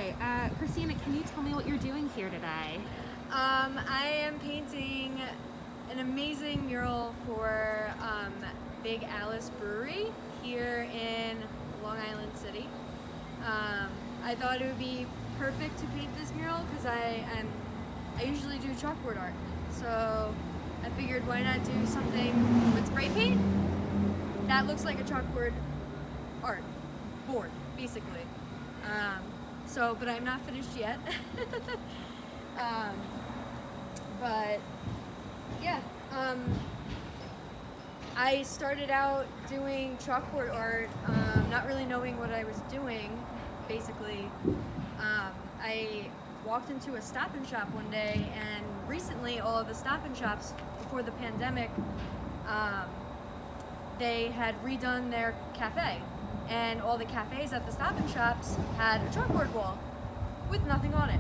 Hi, Christina, can you tell me what you're doing here today? I am painting an amazing mural for Big Alice Brewery here in Long Island City. I thought it would be perfect to paint this mural because I usually do chalkboard art. So I figured why not do something with spray paint that looks like a chalkboard art board, basically. But I'm not finished yet. But yeah, I started out doing chalkboard art, not really knowing what I was doing, basically. I walked into a Stop and Shop one day, and recently all of the Stop and Shops before the pandemic, they had redone their cafe, and all the cafes at the Stop and Shops had a chalkboard wall with nothing on it.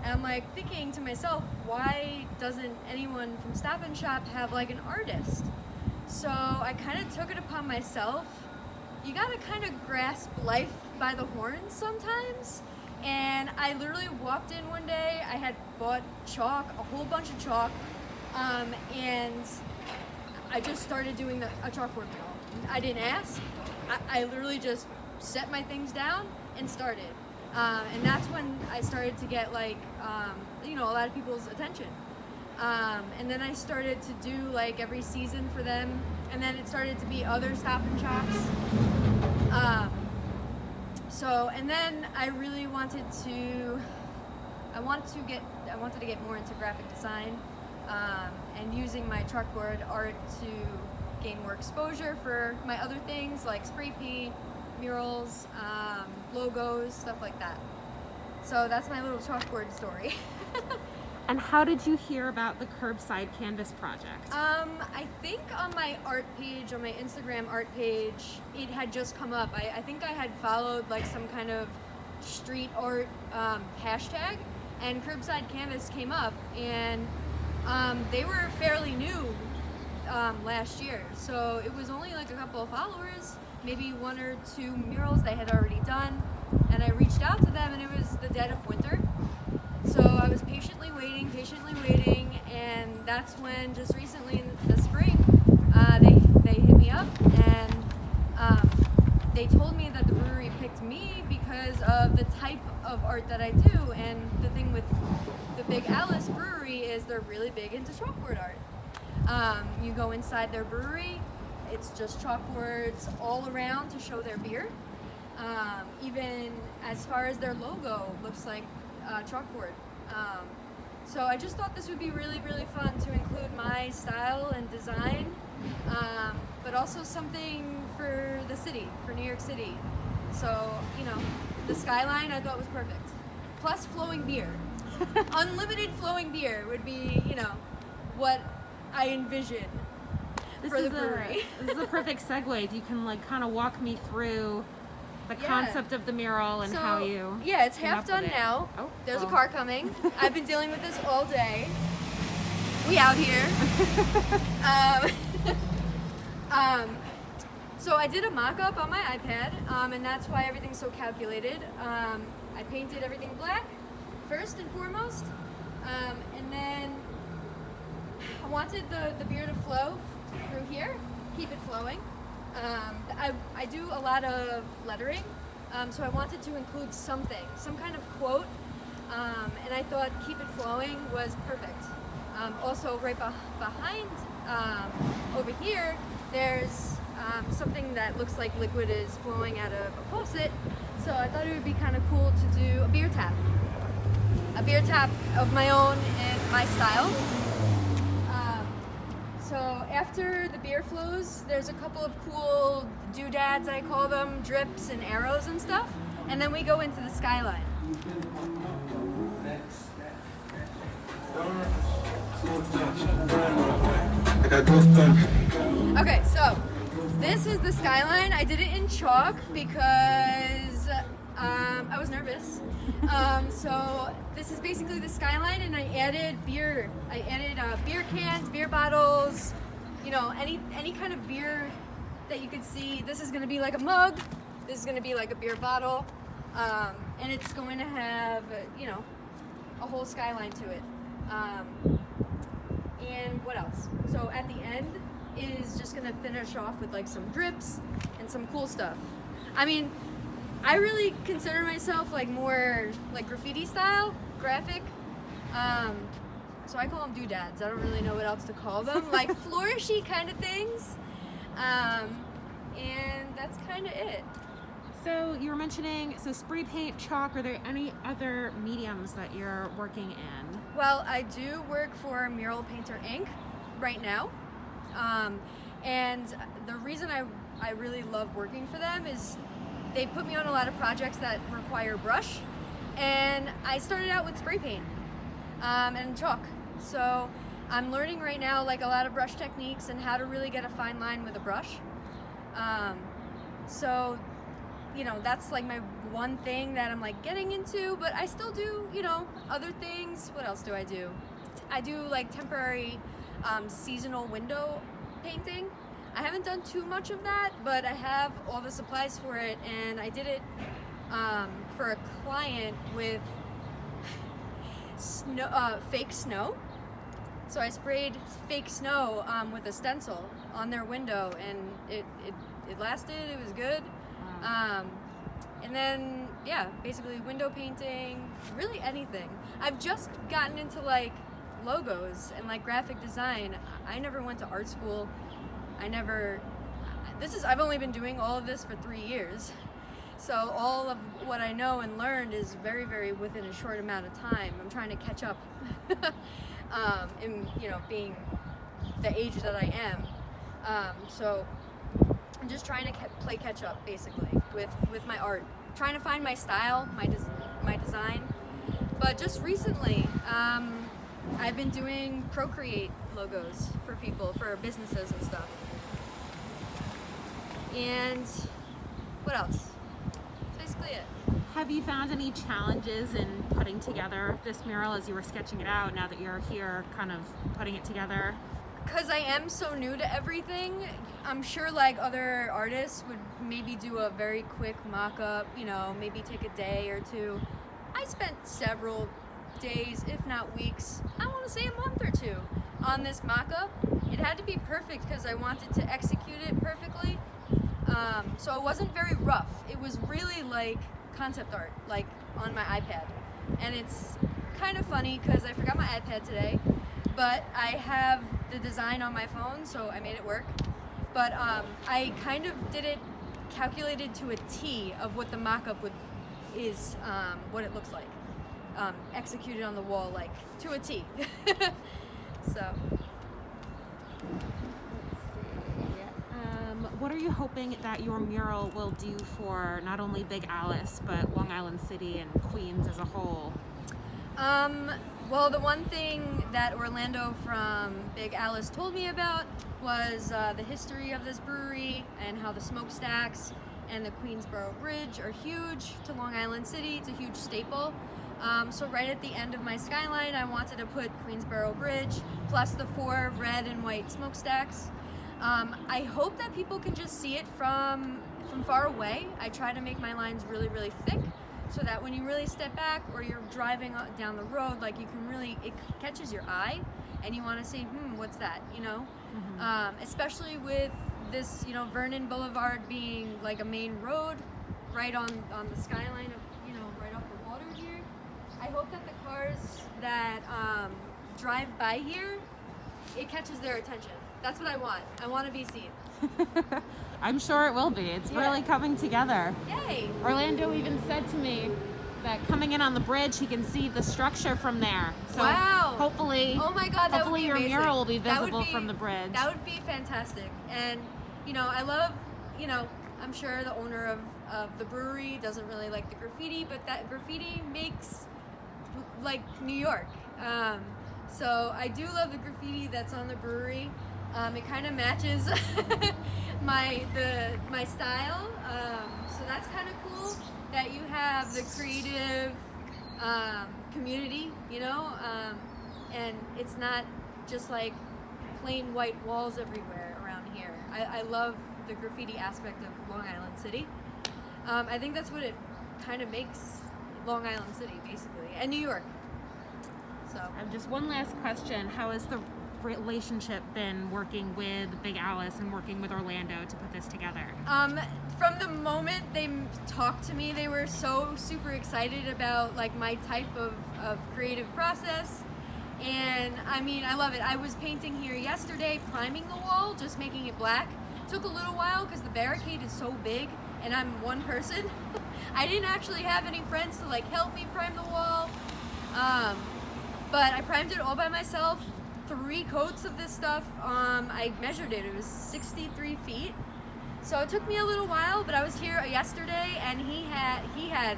And I'm like thinking to myself, why doesn't anyone from Stop and Shop have like an artist? So I kind of took it upon myself. You gotta kind of grasp life by the horns sometimes. And I literally walked in one day, I had bought chalk, a whole bunch of chalk, and I just started doing a chalkboard mural. I didn't ask, I literally just set my things down and started. And that's when I started to get like, a lot of people's attention. And then I started to do like every season for them, and then it started to be other Stop and Shops. And then I really wanted to get more into graphic design, and using my chalkboard art to gain more exposure for my other things like spray paint, murals, logos, stuff like that. So that's my little chalkboard story. And how did you hear about the Curbside Canvas project? I think on my art page, on my Instagram art page, it had just come up. I think I had followed like some kind of street art hashtag, and Curbside Canvas came up, and they were fairly new last year. So it was only like a couple of followers, maybe one or two murals they had already done, and I reached out to them, and it was the dead of winter. So I was patiently waiting, and that's when just recently in the spring, they hit me up, and they told me that the brewery picked me because of the type of art that I do. And the thing with the Big Alice Brewery is they're really big into chalkboard art. You go inside their brewery, it's just chalkboards all around to show their beer. Even as far as their logo looks like chalkboard. So I just thought this would be really, really fun to include my style and design, but also something for the city, for New York City. So, the skyline I thought was perfect. Plus flowing beer. Unlimited flowing beer would be, what I envision for the brewery. This is a perfect segue. You can kind of walk me through the concept of the mural and how you... Yeah, it's half done now. Oh, There's a car coming. I've been dealing with this all day. We out here. So I did a mock-up on my iPad, and that's why everything's so calculated. I painted everything black, first and foremost, and then I wanted the beer to flow through here, keep it flowing. I do a lot of lettering, so I wanted to include some kind of quote, and I thought keep it flowing was perfect. Also right behind, over here, there's something that looks like liquid is flowing out of a faucet, so I thought it would be kind of cool to do a beer tap of my own and my style. So after the beer flows, there's a couple of cool doodads, I call them, drips and arrows and stuff, and then we go into the skyline. Okay, so this is the skyline. I did it in chalk because I was nervous. So this is basically the skyline, and I added beer. I added beer cans, beer bottles, any kind of beer that you could see. This is gonna be like a mug. This is gonna be like a beer bottle. And it's going to have, a whole skyline to it. And what else? So at the end, it is just going to finish off with like some drips and some cool stuff. I mean, I really consider myself like more like graffiti style, graphic. So I call them doodads. I don't really know what else to call them. Like flourishy kind of things. And that's kind of it. So you were mentioning, spray paint, chalk, are there any other mediums that you're working in? Well, I do work for Mural Painter Inc. right now. And the reason I really love working for them is they put me on a lot of projects that require brush. And I started out with spray paint and chalk. So I'm learning right now like a lot of brush techniques and how to really get a fine line with a brush. So, that's like my one thing that I'm like getting into, but I still do, other things. What else do? I do like temporary seasonal window painting. I haven't done too much of that, but I have all the supplies for it, and I did it for a client with fake snow. So I sprayed fake snow with a stencil on their window, and it lasted. It was good. And then, basically window painting, really anything. I've just gotten into like logos and like graphic design. I never went to art school. I've only been doing all of this for 3 years. So all of what I know and learned is very, very within a short amount of time. I'm trying to catch up in, being the age that I am. So I'm just trying to play catch up basically with my art, trying to find my style, my design. But just recently, I've been doing Procreate logos for people, for businesses and stuff. And what else? That's basically it. Have you found any challenges in putting together this mural as you were sketching it out, now that you're here kind of putting it together? Because I am so new to everything, I'm sure like other artists would maybe do a very quick mock-up, maybe take a day or two. I spent several days, if not weeks, I want to say a month or two on this mock-up. It had to be perfect because I wanted to execute it perfectly. So it wasn't very rough. It was really like concept art, like on my iPad. And it's kind of funny because I forgot my iPad today, but I have the design on my phone, so I made it work. But I kind of did it calculated to a T of what the mock-up is, what it looks like. Executed on the wall, like, to a T. So. What are you hoping that your mural will do for not only Big Alice, but Long Island City and Queens as a whole? Well, the one thing that Orlando from Big Alice told me about was the history of this brewery and how the smokestacks and the Queensboro Bridge are huge to Long Island City. It's a huge staple. So right at the end of my skyline, I wanted to put Queensboro Bridge plus the 4 red and white smokestacks. I hope that people can just see it from far away. I try to make my lines really, really thick so that when you really step back or you're driving down the road, like you can really, it catches your eye and you want to say, what's that, Mm-hmm. Especially with this, Vernon Boulevard being like a main road right on the skyline of, right off the water here. I hope that the cars that drive by here, it catches their attention. That's what I want. I want to be seen. I'm sure it will be. It's really coming together. Yay! Orlando even said to me that coming in on the bridge, he can see the structure from there. So wow! Hopefully, oh my God, that would be your amazing. mural will be visible from the bridge. That would be fantastic. And I love, I'm sure the owner of the brewery doesn't really like the graffiti, but that graffiti makes like New York. So I do love the graffiti that's on the brewery. It kind of matches my style, so that's kind of cool that you have the creative community, and it's not just like plain white walls everywhere around here. I love the graffiti aspect of Long Island City. I think that's what it kind of makes Long Island City, basically, and New York. So Just one last question. How has the relationship been working with Big Alice and working with Orlando to put this together? from the moment they talked to me, they were so super excited about like my type of creative process. And I mean, I love it. I was painting here yesterday, priming the wall, just making it black. Took a little while because the barricade is so big and I'm one person. I didn't actually have any friends to like help me prime the wall. But I primed it all by myself. 3 coats of this stuff. I measured it. It was 63 feet. So it took me a little while, but I was here yesterday and he had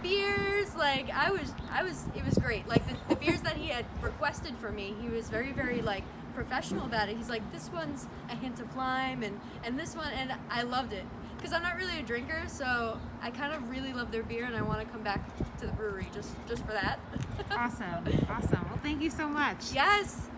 beers. Like it was great. Like the beers that he had requested for me, he was very, very like professional about it. He's like, this one's a hint of lime and this one, and I loved it. Because I'm not really a drinker, so I kind of really love their beer and I want to come back to the brewery just for that. Awesome. Well, thank you so much. Yes.